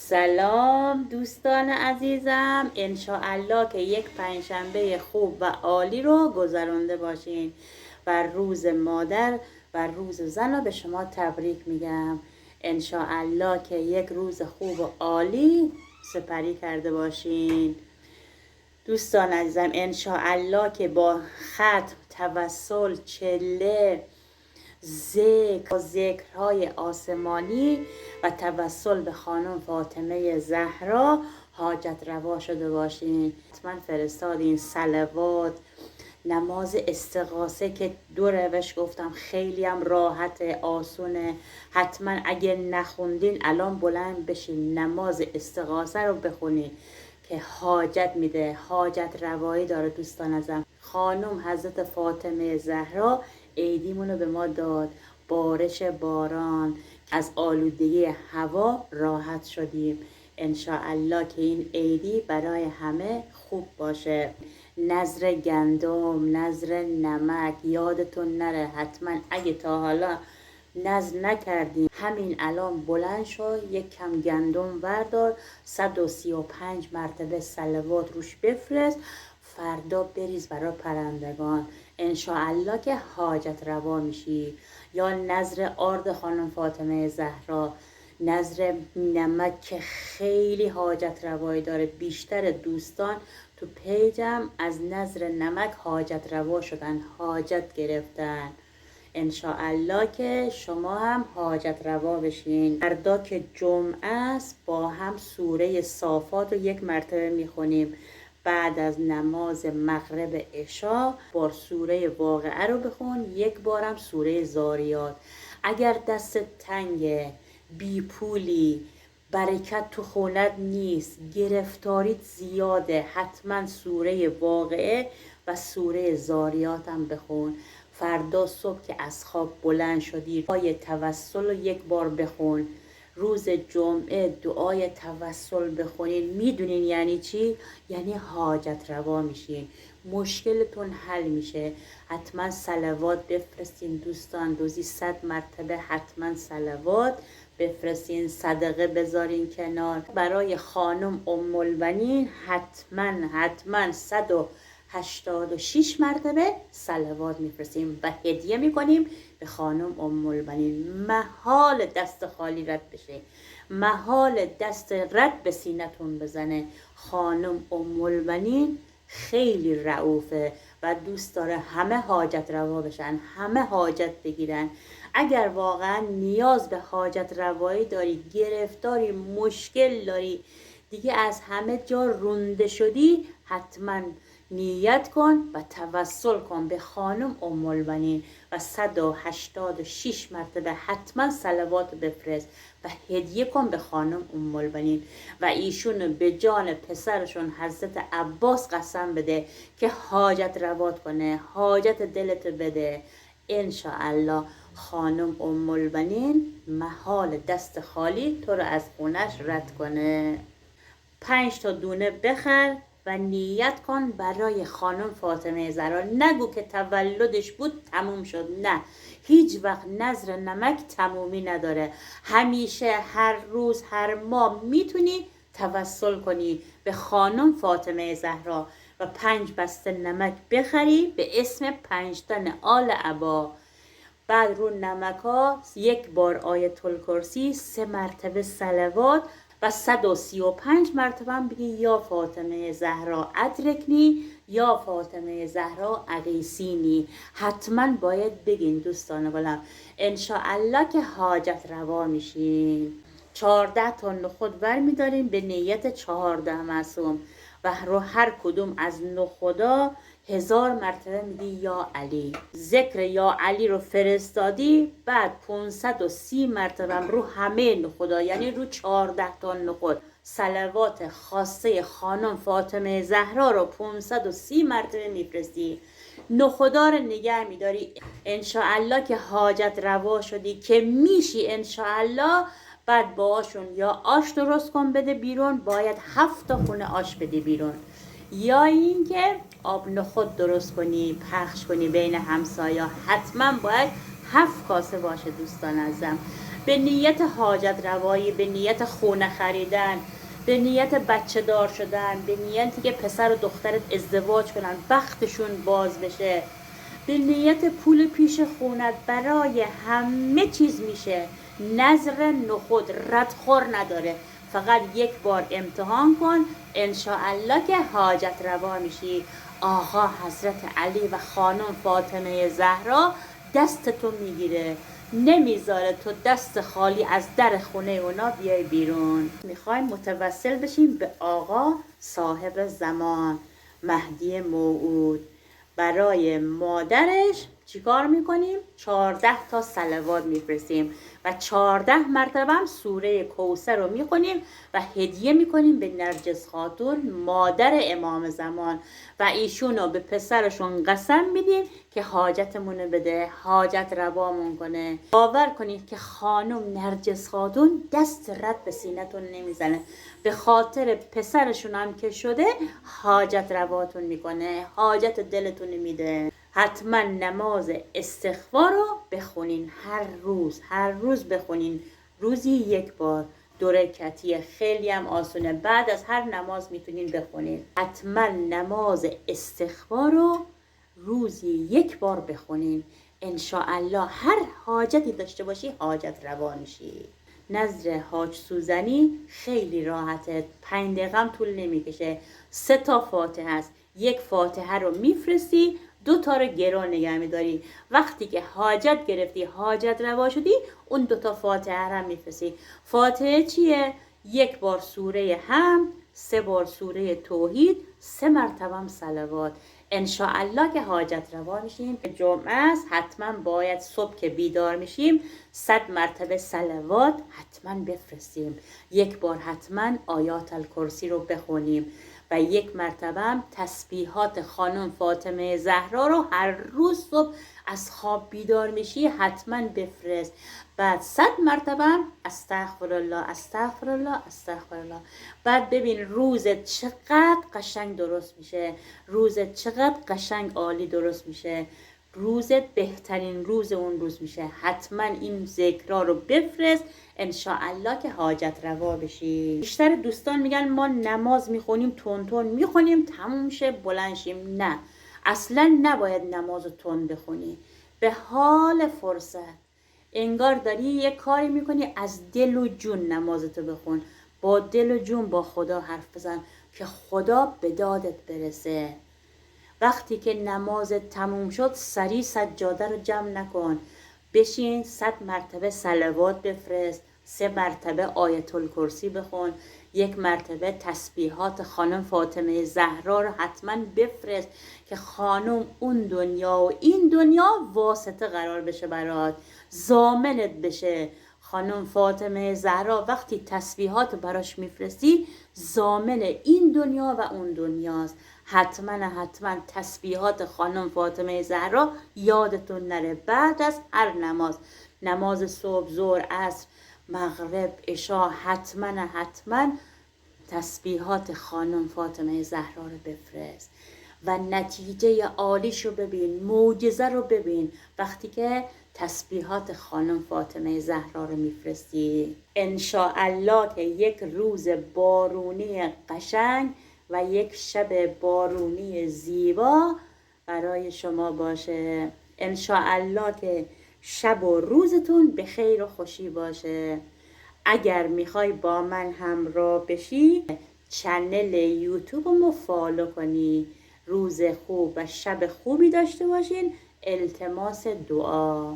سلام دوستان عزیزم، انشاءالله که یک پنجشنبه خوب و عالی رو گذرانده باشین و روز مادر و روز زن رو به شما تبریک میگم. انشاءالله که یک روز خوب و عالی سپری کرده باشین. دوستان عزیزم، انشاءالله که با ختم، توسل، چله، ذکرهای آسمانی و توسل به خانم فاطمه زهرا حاجت روا شده باشین. حتما فرستادین صلوات، نماز استغاثه که دو روش گفتم، خیلی هم راحت آسونه. حتما اگه نخوندین الان بلند بشین نماز استغاثه رو بخونین که حاجت میده، حاجت روایی داره. دوستان ازم خانم حضرت فاطمه زهرا عیدیمونو به ما داد، بارش باران، از آلودگی هوا راحت شدیم. انشاءالله که این عیدی برای همه خوب باشه. نظر گندم، نظر نمک یادتون نره، حتما اگه تا حالا نظر نکردیم همین الان بلند شو، یک کم گندم وردار، 135 مرتبه صلوات روش بفرست، فردا بریز برای پرندگان. انشاءالله که حاجت روا میشی. یا نظر آرد خانم فاطمه زهرا، نظر نمک که خیلی حاجت روایی داره. بیشتر دوستان تو پیجم از نظر نمک حاجت روا شدن، حاجت گرفتن. انشاءالله که شما هم حاجت روا بشین. فردا که جمعه است با هم سوره صافات رو یک مرتبه میخونیم. بعد از نماز مغرب عشا بار سوره واقعه رو بخون، یک بارم سوره زاریات. اگر دست تنگ، بی پولی، برکت تو خونت نیست، گرفتاریت زیاده، حتما سوره واقعه و سوره زاریات هم بخون. فردا صبح که از خواب بلند شدی دعای توسل رو یک بار بخون. روز جمعه دعای توسل بخونین، میدونین یعنی چی؟ یعنی حاجت روا میشین، مشکلتون حل میشه. حتما صلوات بفرستین دوستان، روزی 100 مرتبه حتما صلوات بفرستین، صدقه بذارین کنار. برای خانم ام البنین حتما 186 مرتبه صلوات میفرستیم و هدیه میکنیم به خانم ام البنین. محال دست خالی رد بشه، محال دست رد به سینتون بزنه. خانم ام البنین خیلی رئوفه و دوست داره همه حاجت روا بشن، همه حاجت بگیرن. اگر واقعا نیاز به حاجت روایی داری، گرفتاری، مشکل داری، دیگه از همه جا رونده شدی، حتما نیت کن و توسل کن به خانم ام البنین و 186 مرتبه حتما صلوات بفرست و هدیه کن به خانم ام البنین. و ایشون به جان پسرشون حضرت عباس قسم بده که حاجت روات کنه، حاجت دلت بده. انشاءالله خانم ام البنین محال دست خالی تو رو از خونش رد کنه. 5 تا دونه بخر و نیت کن برای خانم فاطمه زهرا. نگو که تولدش بود تموم شد، نه، هیچ وقت نظر نمک تمومی نداره. همیشه، هر روز، هر ماه میتونی توسل کنی به خانم فاطمه زهرا و 5 بسته نمک بخری به اسم 5 تن آل عبا. بعد رو نمک ها یک بار آیت الکرسی، 3 مرتبه صلوات و 135 مرتبه هم بگی یا فاطمه زهرا ادرکنی، یا فاطمه زهرا اغیثینی. حتما باید بگین دوستان گلم. انشاءالله که حاجت روا میشین. 14 تا نخود ور میداریم به نیت 14 معصوم و رو هر کدوم از نخودا 1000 مرتبه میگی یا علی. ذکر یا علی رو فرستادی، بعد 530 مرتبه رو همه نخودا، یعنی رو 14 تا نخود صلوات خاصه خانم فاطمه زهرا رو 530 مرتبه میفرستی. نخودا رو نگه میداری. انشاءالله که حاجت روا شدی که میشی انشاءالله. بعد باهاشون یا آش درست کن بده بیرون، باید 7 تا خونه آش بده بیرون، یا اینکه آب نخود درست کنی پخش کنی بین همسایا. حتما باید 7 کاسه باشه دوستان ازم. به نیت حاجت روایی، به نیت خونه خریدن، به نیت بچه دار شدن، به نیتی که پسر و دخترت ازدواج کنن، بختشون باز بشه، به نیت پول پیش خونت، برای همه چیز میشه. نظر نخود ردخور نداره، فقط یک بار امتحان کن، انشاءالله که حاجت روا میشی. آقا حضرت علی و خانم فاطمه زهرا دستتو میگیره، نمیذاره تو دست خالی از در خونه اونا بیای بیرون. میخوایم متوسل بشیم به آقا صاحب زمان، مهدی موعود. برای مادرش چیکار میکنیم؟ 14 تا صلوات میفرستیم و 14 مرتبه هم سوره کوثر رو میخونیم و هدیه میکنیم به نرجس خاتون مادر امام زمان و ایشون رو به پسرشون قسم میدیم که حاجتمونه بده، حاجت روامون کنه. باور کنید که خانم نرجس خاتون دست رد به سینتون نمیزنه، به خاطر پسرشون هم که شده حاجت رواتون میکنه، حاجت دلتون میده. حتما نماز استغفار رو بخونین، هر روز بخونین، روزی یک بار، 2 رکعتی، خیلی هم آسونه، بعد از هر نماز میتونین بخونین. حتما نماز استغفار رو روزی یک بار بخونین، انشاءالله هر حاجتی داشته باشی حاجت روا میشی. نظر حاج سوزنی خیلی راحته، 5 دقیقه هم طول نمیکشه. 3 تا فاتحه است، یک فاتحه رو میفرستی، 2 تا رو گرو نگه میداری. وقتی که حاجت گرفتی، حاجت روا شدی، اون 2 تا فاتحه رو میفرستی. فاتحه چیه؟ 1 بار سوره حمد، 3 بار سوره توحید، 3 مرتبه هم صلوات. انشاءالله که حاجت روا میشیم. جمعه است، حتما باید صبح که بیدار میشیم 100 مرتبه صلوات حتما بفرستیم. 1 بار حتما آیات الکرسی رو بخونیم و 1 مرتبه هم تسبیحات خانم فاطمه زهرا رو هر روز صبح از خواب بیدار میشی حتما بفرست. بعد 100 مرتبه هم استغفرالله استغفرالله استغفرالله. بعد ببین روزت چقدر قشنگ درست میشه، روزت چقدر قشنگ عالی درست میشه، روزت بهترین روز اون روز میشه. حتما این ذکرها رو بفرست، انشاءالله که حاجت روا بشی. بیشتر دوستان میگن ما نماز میخونیم تون میخونیم تموم شه بلند شیم. نه، اصلا نباید نماز تون بخونی، به حال فرصت. انگار داری یه کاری میکنی، از دل و جون نمازتو بخون، با دل و جون با خدا حرف بزن که خدا به دادت برسه. وقتی که نمازت تموم شد سریع سجاده رو جمع نکن، بشین 100 مرتبه صلوات بفرست، 3 مرتبه آیت الکرسی بخون، 1 مرتبه تسبیحات خانم فاطمه زهرا رو حتما بفرست که خانم اون دنیا و این دنیا واسطه قرار بشه برات، ضامنت بشه. خانم فاطمه زهرا وقتی تسبیحات براش میفرستی ضامن این دنیا و اون دنیاست. حتما تسبیحات خانم فاطمه زهرا یادتون نره. بعد از هر نماز صبح، ظهر، عصر، مغرب، عشا، حتما تسبیحات خانم فاطمه زهرا رو بفرست و نتیجه عالیشو ببین، معجزه رو ببین وقتی که تسبیحات خانم فاطمه زهرا رو میفرستی. انشاءالله که یک روز بارونی قشنگ و یک شب بارونی زیبا برای شما باشه. انشاءالله که شب و روزتون به خیر و خوشی باشه. اگر میخوای با من همراه بشی چنل یوتیوبمو فالو کنی. روز خوب و شب خوبی داشته باشین. التماس دعا.